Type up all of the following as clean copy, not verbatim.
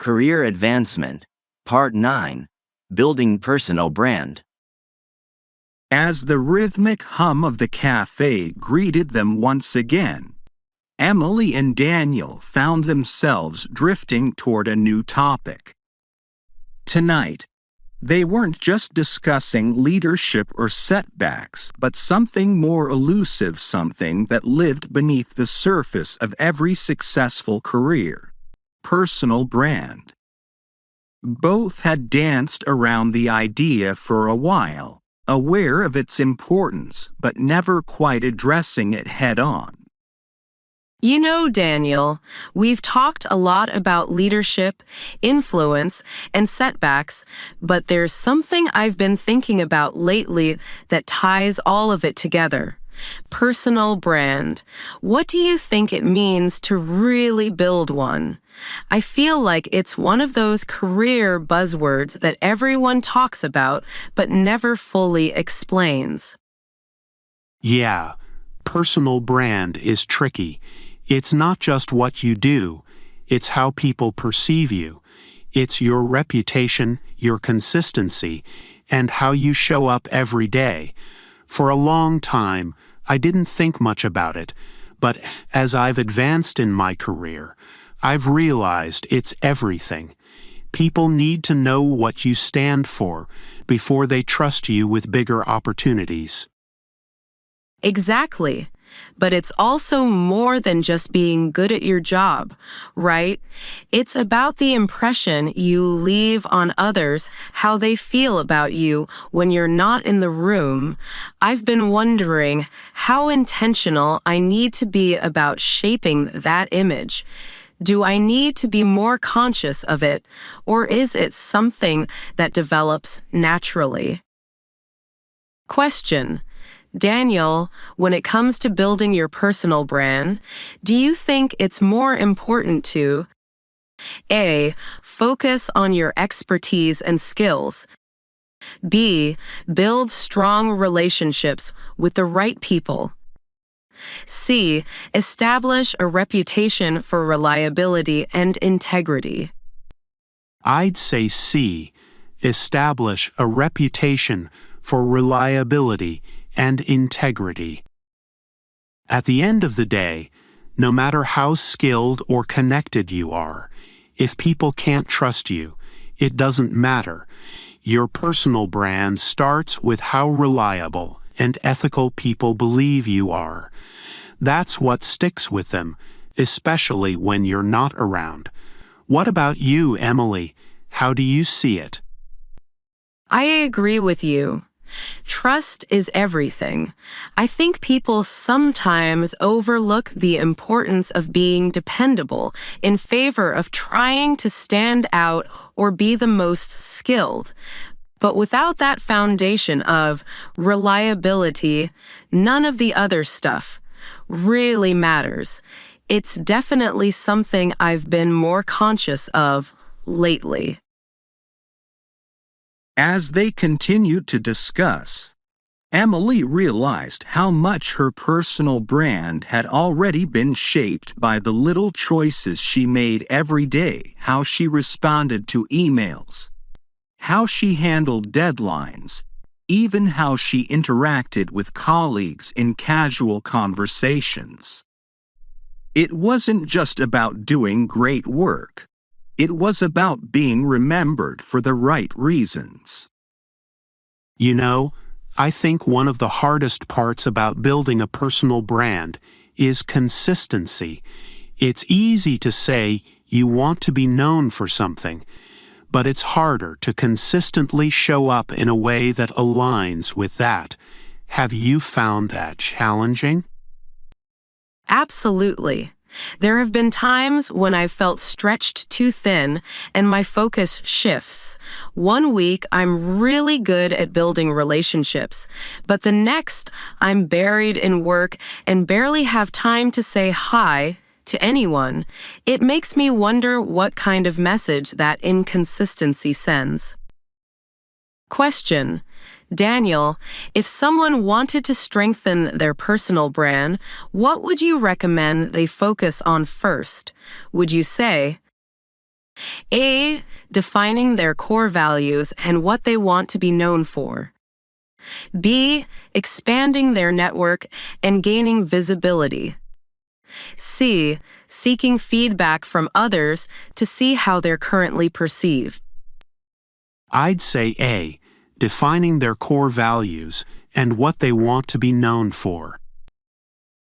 Career Advancement, Part 9, Building Personal Brand. As the rhythmic hum of the cafe greeted them once again, Emily and Daniel found themselves drifting toward a new topic. Tonight, they weren't just discussing leadership or setbacks, but something more elusive, something that lived beneath the surface of every successful career: personal brand. Both had danced around the idea for a while, aware of its importance, but never quite addressing it head-on. You know, Daniel, we've talked a lot about leadership, influence, and setbacks, but there's something I've been thinking about lately that ties all of it together. Personal brand. What do you think it means to really build one? I feel like it's one of those career buzzwords that everyone talks about but never fully explains. Yeah, personal brand is tricky. It's not just what you do, it's how people perceive you. It's your reputation, your consistency, and how you show up every day. For a long time, I didn't think much about it, but as I've advanced in my career, I've realized it's everything. People need to know what you stand for before they trust you with bigger opportunities. Exactly. But it's also more than just being good at your job, right? It's about the impression you leave on others, how they feel about you when you're not in the room. I've been wondering how intentional I need to be about shaping that image. Do I need to be more conscious of it, or is it something that develops naturally? Question. Daniel, when it comes to building your personal brand, do you think it's more important to A. Focus on your expertise and skills, B. Build strong relationships with the right people, C. Establish a reputation for reliability and integrity? I'd say C. Establish a reputation for reliability and integrity. At the end of the day, no matter how skilled or connected you are, if people can't trust you, it doesn't matter. Your personal brand starts with how reliable and ethical people believe you are. That's what sticks with them, especially when you're not around. What about you, Emily? How do you see it? I agree with you. Trust is everything. I think people sometimes overlook the importance of being dependable in favor of trying to stand out or be the most skilled. But without that foundation of reliability, none of the other stuff really matters. It's definitely something I've been more conscious of lately. As they continued to discuss, Emily realized how much her personal brand had already been shaped by the little choices she made every day: how she responded to emails, how she handled deadlines, even how she interacted with colleagues in casual conversations. It wasn't just about doing great work. It was about being remembered for the right reasons. You know, I think one of the hardest parts about building a personal brand is consistency. It's easy to say you want to be known for something, but it's harder to consistently show up in a way that aligns with that. Have you found that challenging? Absolutely. There have been times when I've felt stretched too thin and my focus shifts. One week I'm really good at building relationships, but the next I'm buried in work and barely have time to say hi to anyone. It makes me wonder what kind of message that inconsistency sends. Question. Daniel, if someone wanted to strengthen their personal brand, what would you recommend they focus on first? Would you say, A. Defining their core values and what they want to be known for. B. Expanding their network and gaining visibility. C. Seeking feedback from others to see how they're currently perceived. I'd say A. Defining their core values and what they want to be known for.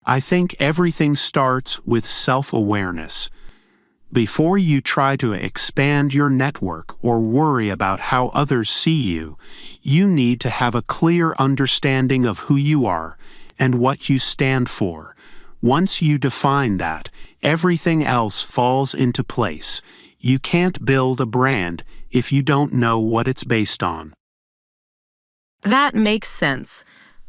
I think everything starts with self-awareness. Before you try to expand your network or worry about how others see you, you need to have a clear understanding of who you are and what you stand for. Once you define that, everything else falls into place. You can't build a brand if you don't know what it's based on. That makes sense.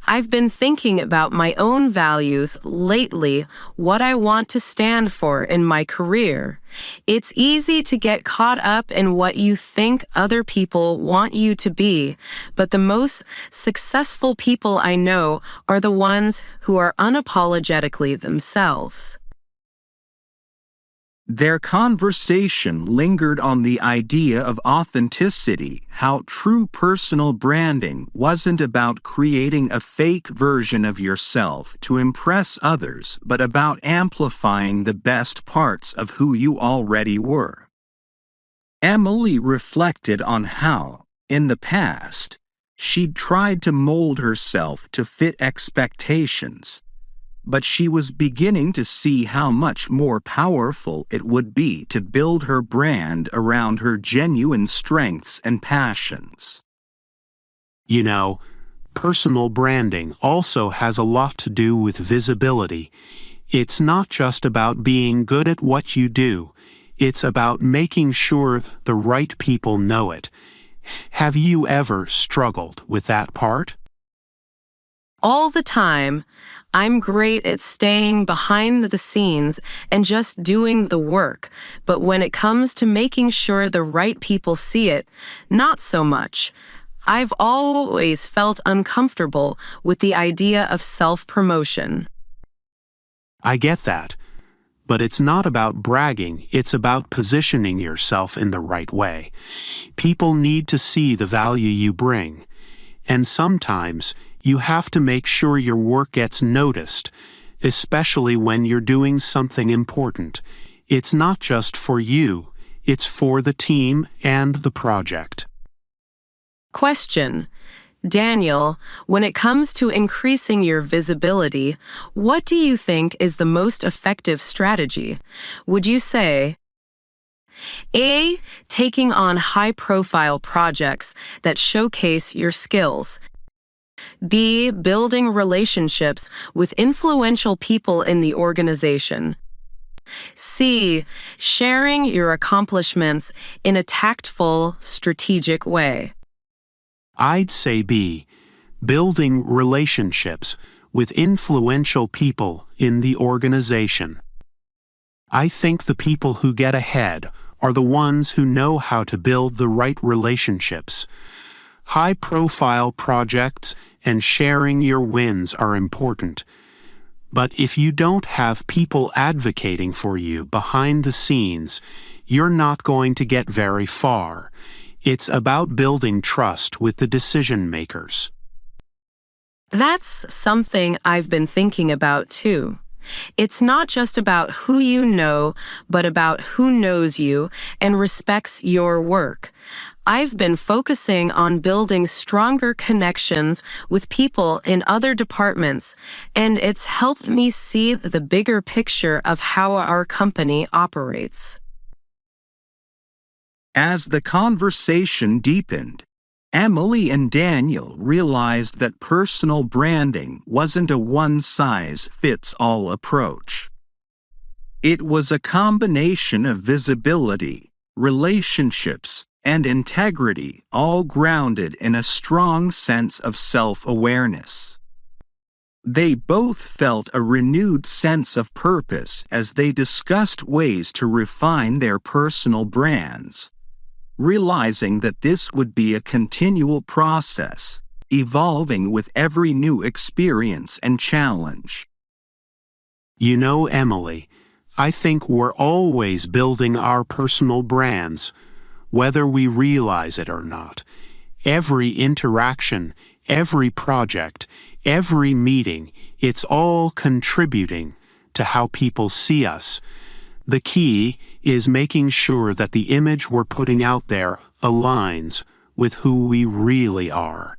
I've been thinking about my own values lately, what I want to stand for in my career. It's easy to get caught up in what you think other people want you to be, but the most successful people I know are the ones who are unapologetically themselves. Their conversation lingered on the idea of authenticity, how true personal branding wasn't about creating a fake version of yourself to impress others, but about amplifying the best parts of who you already were. Emily reflected on how, in the past, she'd tried to mold herself to fit expectations, but she was beginning to see how much more powerful it would be to build her brand around her genuine strengths and passions. You know, personal branding also has a lot to do with visibility. It's not just about being good at what you do. It's about making sure the right people know it. Have you ever struggled with that part? All the time. I'm great at staying behind the scenes and just doing the work, but when it comes to making sure the right people see it, not so much. I've always felt uncomfortable with the idea of self-promotion. I get that. But it's not about bragging, it's about positioning yourself in the right way. People need to see the value you bring. And sometimes, you have to make sure your work gets noticed, especially when you're doing something important. It's not just for you, it's for the team and the project. Question. Daniel, when it comes to increasing your visibility, what do you think is the most effective strategy? Would you say A. Taking on high-profile projects that showcase your skills. B. Building relationships with influential people in the organization. C. Sharing your accomplishments in a tactful, strategic way. I'd say B. Building relationships with influential people in the organization. I think the people who get ahead are the ones who know how to build the right relationships. High-profile projects and sharing your wins are important. But if you don't have people advocating for you behind the scenes, you're not going to get very far. It's about building trust with the decision makers. That's something I've been thinking about too. It's not just about who you know, but about who knows you and respects your work. I've been focusing on building stronger connections with people in other departments, and it's helped me see the bigger picture of how our company operates. As the conversation deepened, Emily and Daniel realized that personal branding wasn't a one-size-fits-all approach. It was a combination of visibility, relationships, and integrity, all grounded in a strong sense of self-awareness. They both felt a renewed sense of purpose as they discussed ways to refine their personal brands, realizing that this would be a continual process, evolving with every new experience and challenge. You know, Emily, I think we're always building our personal brands, whether we realize it or not. Every interaction, every project, every meeting, it's all contributing to how people see us. The key is making sure that the image we're putting out there aligns with who we really are.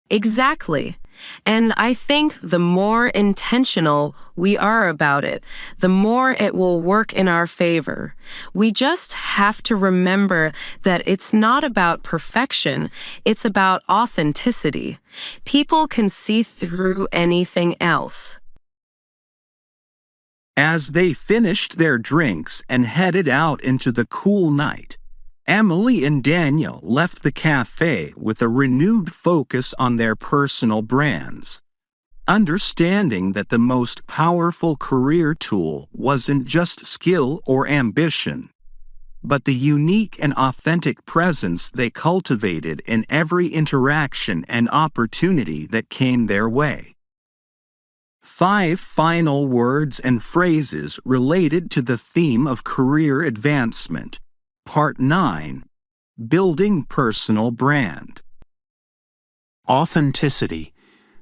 Exactly. And I think the more intentional we are about it, the more it will work in our favor. We just have to remember that it's not about perfection, it's about authenticity. People can see through anything else. As they finished their drinks and headed out into the cool night, Emily and Daniel left the cafe with a renewed focus on their personal brands, understanding that the most powerful career tool wasn't just skill or ambition, but the unique and authentic presence they cultivated in every interaction and opportunity that came their way. 5 final words and phrases related to the theme of career advancement. Part 9. Building Personal Brand. Authenticity.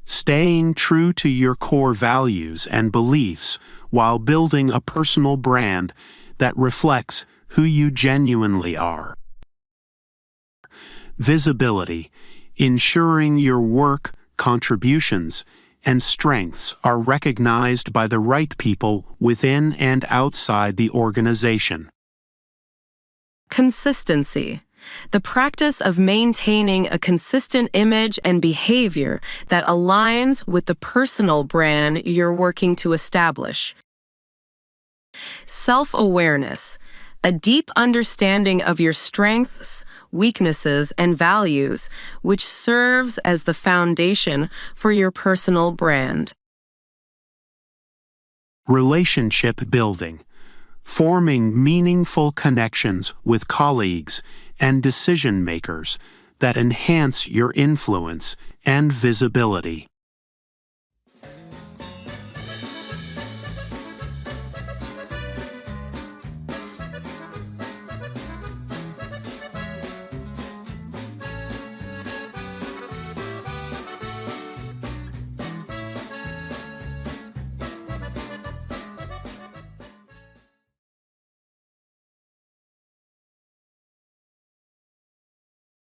Staying true to your core values and beliefs while building a personal brand that reflects who you genuinely are. Visibility. Ensuring your work, contributions, and strengths are recognized by the right people within and outside the organization. Consistency. The practice of maintaining a consistent image and behavior that aligns with the personal brand you're working to establish. Self-awareness. A deep understanding of your strengths, weaknesses, and values, which serves as the foundation for your personal brand. Relationship building. Forming meaningful connections with colleagues and decision makers that enhance your influence and visibility.